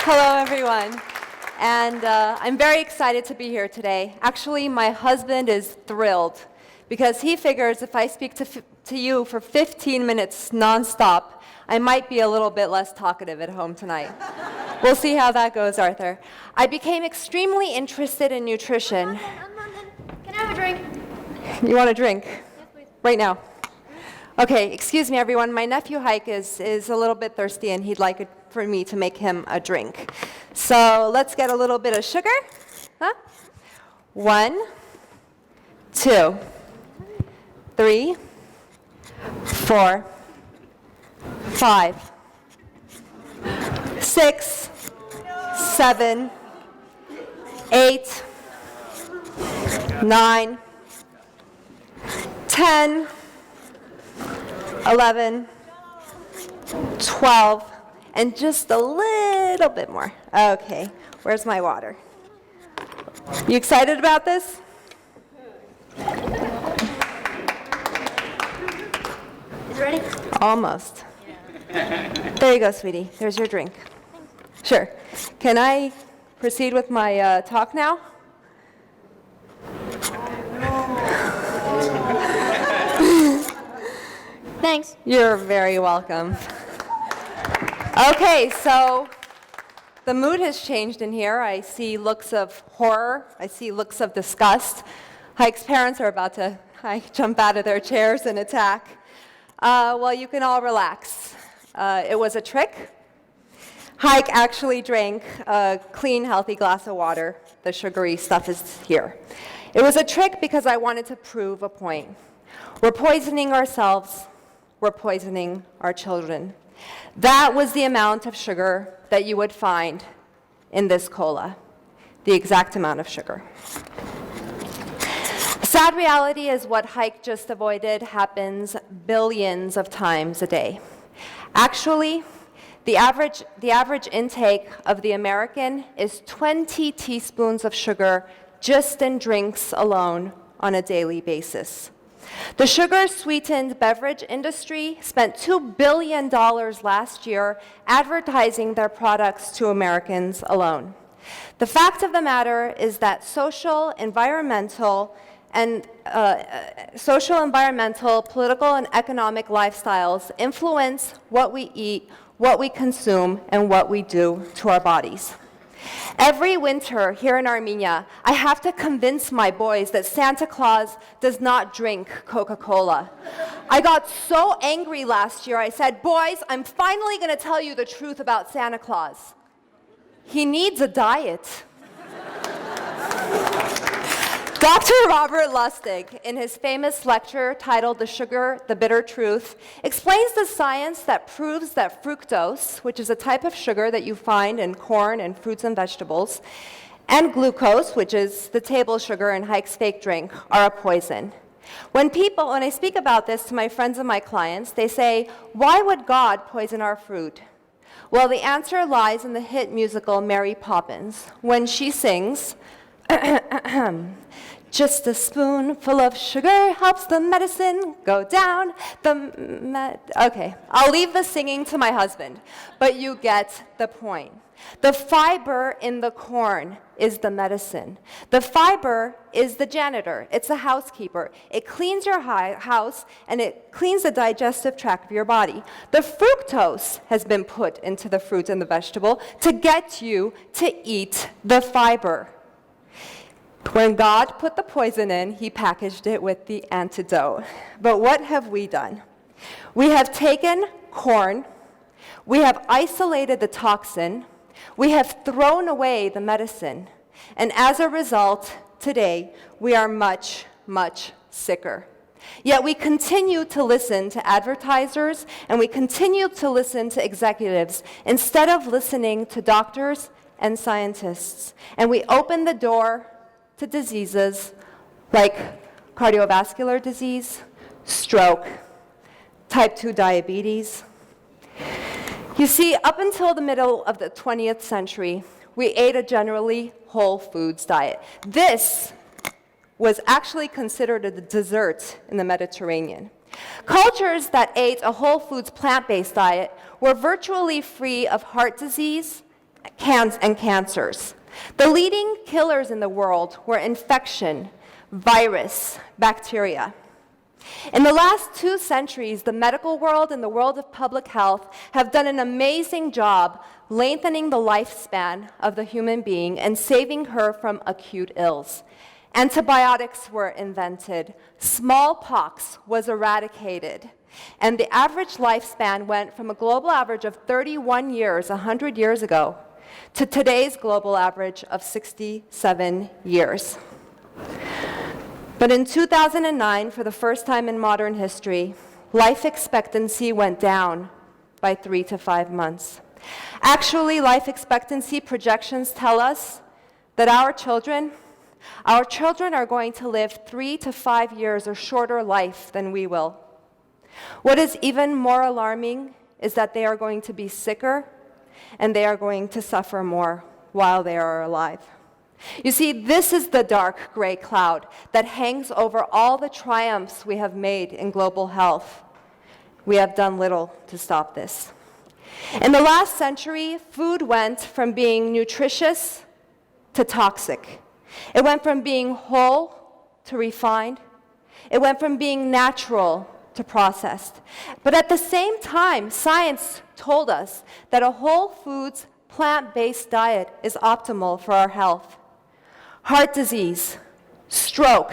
Hello, everyone. And I'm very excited to be here today. Actually, my husband is thrilled because he figures if I speak to you for 15 minutes nonstop, I might be a little bit less talkative at home tonight. We'll see how that goes, Arthur. I became extremely interested in nutrition. Can I have a drink? You want a drink? Yes, please. Right now. Okay, excuse me, everyone. My nephew Hike is a little bit thirsty, and he'd like it for me to make him a drink. So let's get a little bit of sugar. 1, 2, 3, 4, 5, 6, 7, 8, 9, 10, 11, 12, and just a little bit more. Okay, where's my water? You excited about this? Is it ready? Almost. There you go, sweetie. There's your drink. Sure. Can I proceed with my talk now? Thanks. You're very welcome. Okay, so the mood has changed in here. I see looks of horror. I see looks of disgust. Hike's parents are about to jump out of their chairs and attack. Well, you can all relax. It was a trick. Hike actually drank a clean, healthy glass of water. The sugary stuff is here. It was a trick because I wanted to prove a point. We're poisoning ourselves. We're poisoning our children. That was the amount of sugar that you would find in this cola, the exact amount of sugar. The sad reality is what Hike just avoided happens billions of times a day. Actually, the average intake of the American is 20 teaspoons of sugar just in drinks alone on a daily basis. The sugar-sweetened beverage industry spent $2 billion last year advertising their products to Americans alone. The fact of the matter is that social, environmental, political, and economic lifestyles influence what we eat, what we consume, and what we do to our bodies. Every winter here in Armenia, I have to convince my boys that Santa Claus does not drink Coca-Cola. I got so angry last year, I said, boys, I'm finally going to tell you the truth about Santa Claus. He needs a diet. Dr. Robert Lustig, in his famous lecture titled The Sugar, the Bitter Truth, explains the science that proves that fructose, which is a type of sugar that you find in corn and fruits and vegetables, and glucose, which is the table sugar in Hike's fake drink, are a poison. When I speak about this to my friends and my clients, they say, why would God poison our fruit? Well, the answer lies in the hit musical Mary Poppins, when she sings, just a spoonful of sugar helps the medicine go down. Okay, I'll leave the singing to my husband, but you get the point. The fiber in the corn is the medicine. The fiber is the janitor. It's a housekeeper. It cleans your house, and it cleans the digestive tract of your body. The fructose has been put into the fruit and the vegetable to get you to eat the fiber. When God put the poison in, he packaged it with the antidote. But what have we done? We have taken corn, we have isolated the toxin, we have thrown away the medicine, and as a result, today, we are much, much sicker. Yet we continue to listen to advertisers, and we continue to listen to executives instead of listening to doctors and scientists. And we open the door to diseases like cardiovascular disease, stroke, type 2 diabetes. You see, up until the middle of the 20th century, we ate a generally whole foods diet. This was actually considered a dessert in the Mediterranean. Cultures that ate a whole foods plant-based diet were virtually free of heart disease, and cancers. The leading killers in the world were infection, virus, bacteria. In the last 2 centuries, the medical world and the world of public health have done an amazing job lengthening the lifespan of the human being and saving her from acute ills. Antibiotics were invented, smallpox was eradicated, and the average lifespan went from a global average of 31 years 100 years ago to today's global average of 67 years. But in 2009, for the first time in modern history, life expectancy went down by 3 to 5 months. Actually, life expectancy projections tell us that our children are going to live 3 to 5 years or shorter life than we will. What is even more alarming is that they are going to be sicker and they are going to suffer more while they are alive. You see, this is the dark gray cloud that hangs over all the triumphs we have made in global health. We have done little to stop this. In the last century, food went from being nutritious to toxic. It went from being whole to refined. It went from being natural to processed. But at the same time, science told us that a whole foods, plant-based diet is optimal for our health. Heart disease, stroke,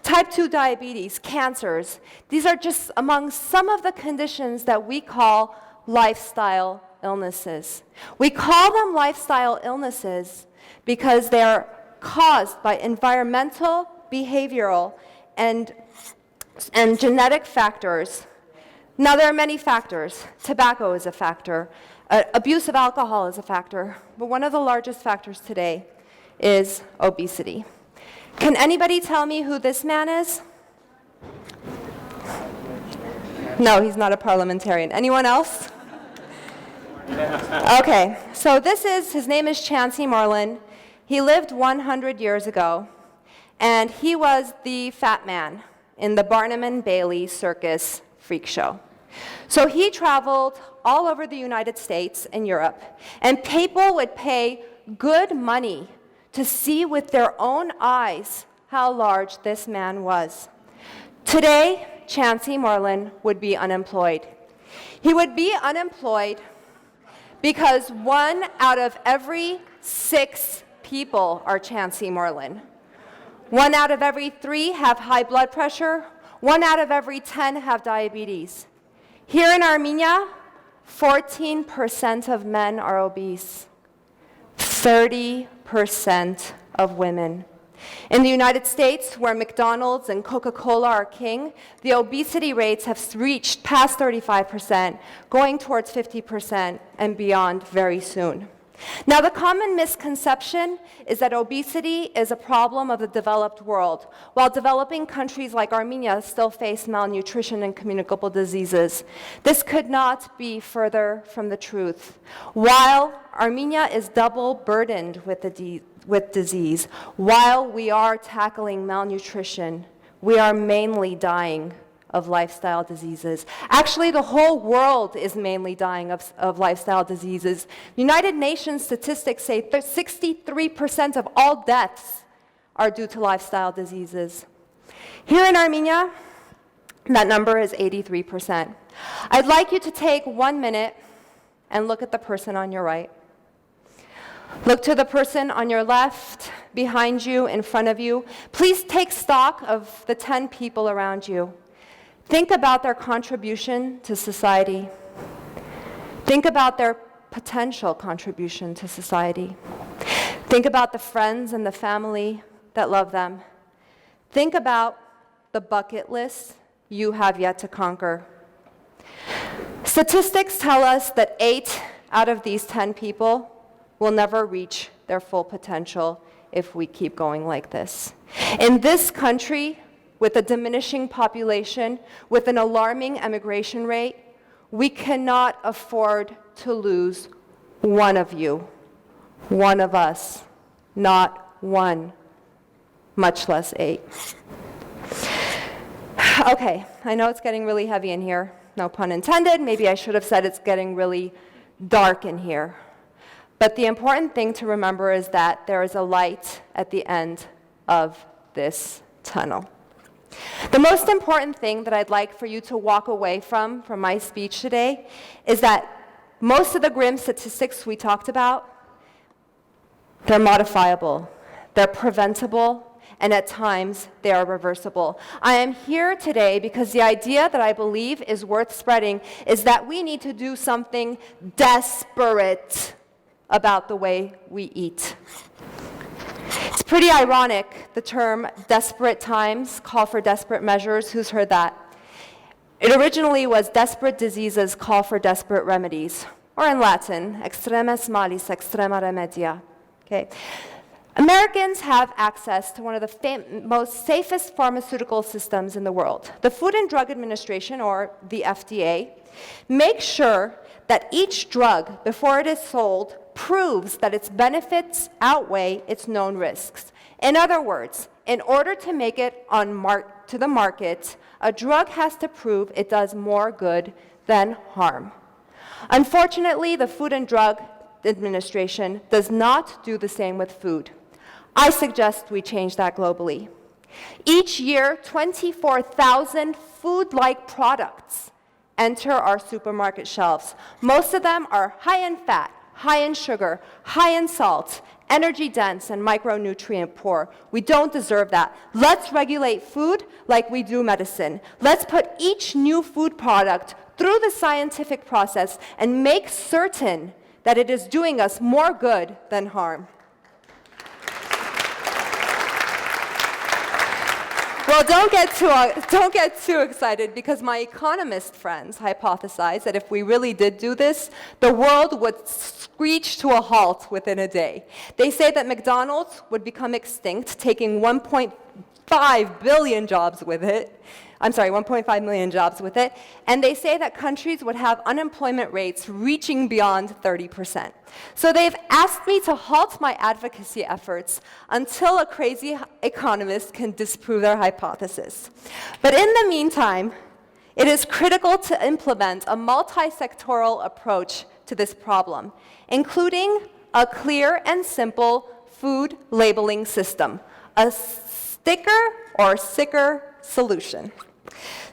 type 2 diabetes, cancers, these are just among some of the conditions that we call lifestyle illnesses. We call them lifestyle illnesses because they are caused by environmental, behavioral, and genetic factors. Now, there are many factors. Tobacco is a factor. Abuse of alcohol is a factor. But one of the largest factors today is obesity. Can anybody tell me who this man is? No, he's not a parliamentarian. Anyone else? Okay, so his name is Chauncey Marlin. He lived 100 years ago, and he was the fat man in the Barnum and Bailey Circus freak show. So he traveled all over the United States and Europe, and people would pay good money to see with their own eyes how large this man was. Today, Chauncey Marlin would be unemployed. He would be unemployed because 1 out of every 6 people are Chauncey Marlin. 1 out of every 3 have high blood pressure. 1 out of every 10 have diabetes. Here in Armenia, 14% of men are obese. 30% of women. In the United States, where McDonald's and Coca-Cola are king, the obesity rates have reached past 35%, going towards 50% and beyond very soon. Now, the common misconception is that obesity is a problem of the developed world, while developing countries like Armenia still face malnutrition and communicable diseases. This could not be further from the truth. While Armenia is double burdened with disease, while we are tackling malnutrition, we are mainly dying of lifestyle diseases. Actually, the whole world is mainly dying of lifestyle diseases. United Nations statistics say 63% of all deaths are due to lifestyle diseases. Here in Armenia, that number is 83%. I'd like you to take 1 minute and look at the person on your right. Look to the person on your left, behind you, in front of you. Please take stock of the 10 people around you. Think about their contribution to society. Think about their potential contribution to society. Think about the friends and the family that love them. Think about the bucket list you have yet to conquer. Statistics tell us that 8 out of these 10 people will never reach their full potential if we keep going like this. In this country, with a diminishing population, with an alarming emigration rate, we cannot afford to lose one of you, one of us, not one, much less 8. Okay, I know it's getting really heavy in here, no pun intended. Maybe I should have said it's getting really dark in here. But the important thing to remember is that there is a light at the end of this tunnel. The most important thing that I'd like for you to walk away from my speech today is that most of the grim statistics we talked about, they're modifiable, they're preventable, and at times they are reversible. I am here today because the idea that I believe is worth spreading is that we need to do something desperate about the way we eat. It's pretty ironic, the term desperate times call for desperate measures. Who's heard that? It originally was desperate diseases call for desperate remedies, or in Latin, extremis malis extrema remedia. Okay. Americans have access to one of the most safest pharmaceutical systems in the world. The Food and Drug Administration, or the FDA, makes sure that each drug, before it is sold, proves that its benefits outweigh its known risks. In other words, in order to make it to the market, a drug has to prove it does more good than harm. Unfortunately, the Food and Drug Administration does not do the same with food. I suggest we change that globally. Each year, 24,000 food-like products enter our supermarket shelves. Most of them are high in fat, high in sugar, high in salt, energy dense, and micronutrient poor. We don't deserve that. Let's regulate food like we do medicine. Let's put each new food product through the scientific process and make certain that it is doing us more good than harm. Well, don't get too excited, because my economist friends hypothesize that if we really did do this, the world would screech to a halt within a day. They say that McDonald's would become extinct, taking 1.5 billion jobs with it. I'm sorry, 1.5 million jobs with it, and they say that countries would have unemployment rates reaching beyond 30%. So they've asked me to halt my advocacy efforts until a crazy economist can disprove their hypothesis. But in the meantime, it is critical to implement a multi-sectoral approach to this problem, including a clear and simple food labeling system, a sticker or sicker solution.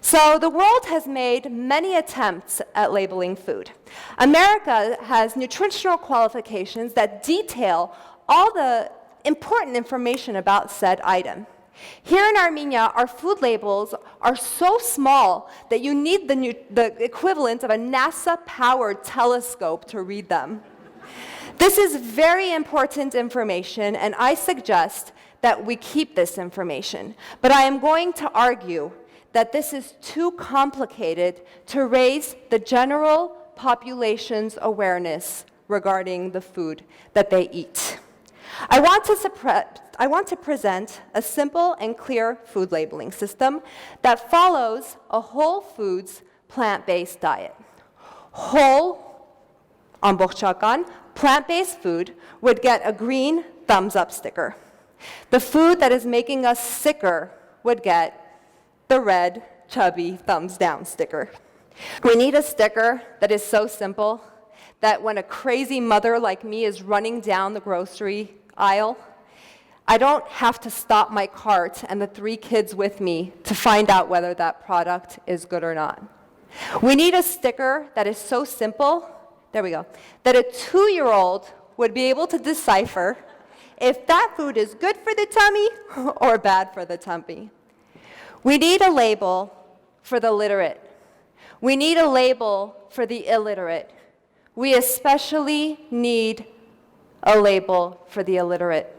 So the world has made many attempts at labeling food. America has nutritional qualifications that detail all the important information about said item. Here in Armenia, our food labels are so small that you need the equivalent of a NASA-powered telescope to read them. This is very important information, and I suggest that we keep this information. But I am going to argue that this is too complicated to raise the general population's awareness regarding the food that they eat. I want to present a simple and clear food labeling system that follows a whole foods plant-based diet. Whole, ամբողջական, plant-based food would get a green thumbs up sticker. The food that is making us sicker would get the red, chubby thumbs down sticker. We need a sticker that is so simple that when a crazy mother like me is running down the grocery aisle, I don't have to stop my cart and the 3 kids with me to find out whether that product is good or not. We need a sticker that is so simple, there we go, that a 2-year-old would be able to decipher if that food is good for the tummy or bad for the tummy. We need a label for the literate. We need a label for the illiterate. We especially need a label for the illiterate.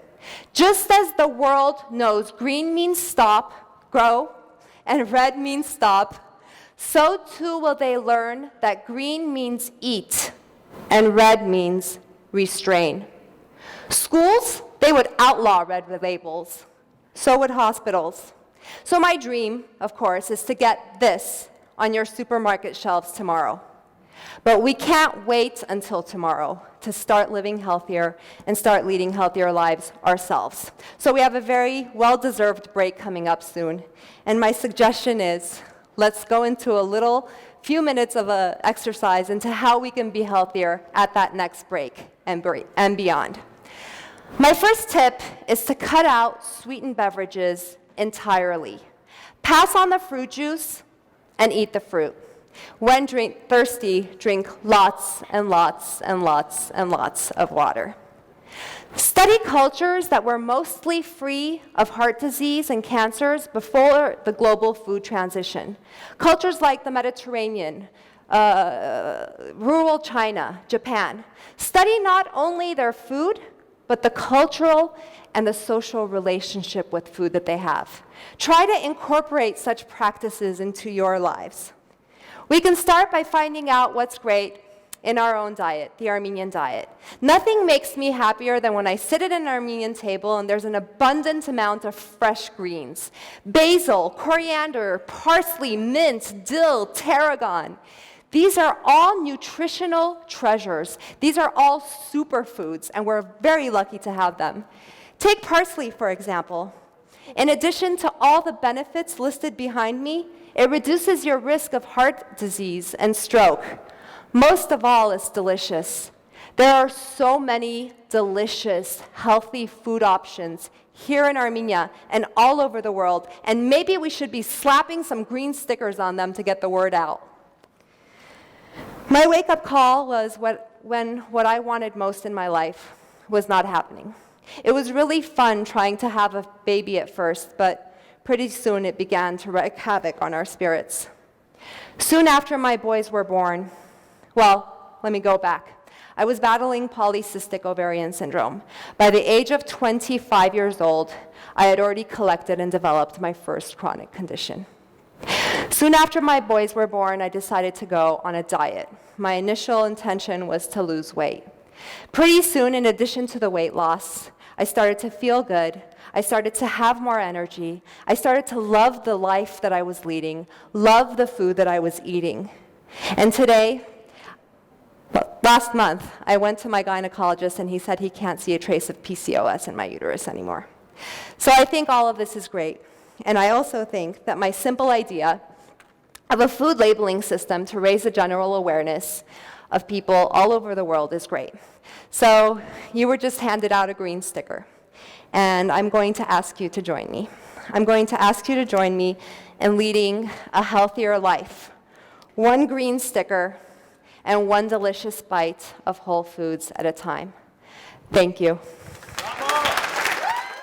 Just as the world knows green means stop, grow, and red means stop, so too will they learn that green means eat, and red means restrain. Schools, they would outlaw red labels. So would hospitals. So my dream, of course, is to get this on your supermarket shelves tomorrow. But we can't wait until tomorrow to start living healthier and start leading healthier lives ourselves. So we have a very well-deserved break coming up soon. And my suggestion is, let's go into a little few minutes of exercise into how we can be healthier at that next break and beyond. My first tip is to cut out sweetened beverages entirely. Pass on the fruit juice and eat the fruit. When thirsty, drink lots and lots and lots and lots of water. Study cultures that were mostly free of heart disease and cancers before the global food transition. Cultures like the Mediterranean, rural China, Japan. Study not only their food, but the cultural and the social relationship with food that they have. Try to incorporate such practices into your lives. We can start by finding out what's great in our own diet, the Armenian diet. Nothing makes me happier than when I sit at an Armenian table and there's an abundant amount of fresh greens. Basil, coriander, parsley, mint, dill, tarragon. These are all nutritional treasures. These are all superfoods, and we're very lucky to have them. Take parsley, for example. In addition to all the benefits listed behind me, it reduces your risk of heart disease and stroke. Most of all, it's delicious. There are so many delicious, healthy food options here in Armenia and all over the world, and maybe we should be slapping some green stickers on them to get the word out. My wake-up call was when what I wanted most in my life was not happening. It was really fun trying to have a baby at first, but pretty soon it began to wreak havoc on our spirits. Soon after my boys were born, well, let me go back. I was battling polycystic ovarian syndrome. By the age of 25 years old, I had already collected and developed my first chronic condition. Soon after my boys were born, I decided to go on a diet. My initial intention was to lose weight. Pretty soon, in addition to the weight loss, I started to feel good. I started to have more energy. I started to love the life that I was leading, love the food that I was eating. And today, last month, I went to my gynecologist and he said he can't see a trace of PCOS in my uterus anymore. So I think all of this is great. And I also think that my simple idea of a food labeling system to raise the general awareness of people all over the world is great. So you were just handed out a green sticker, and I'm going to ask you to join me. I'm going to ask you to join me in leading a healthier life. One green sticker and one delicious bite of whole foods at a time. Thank you.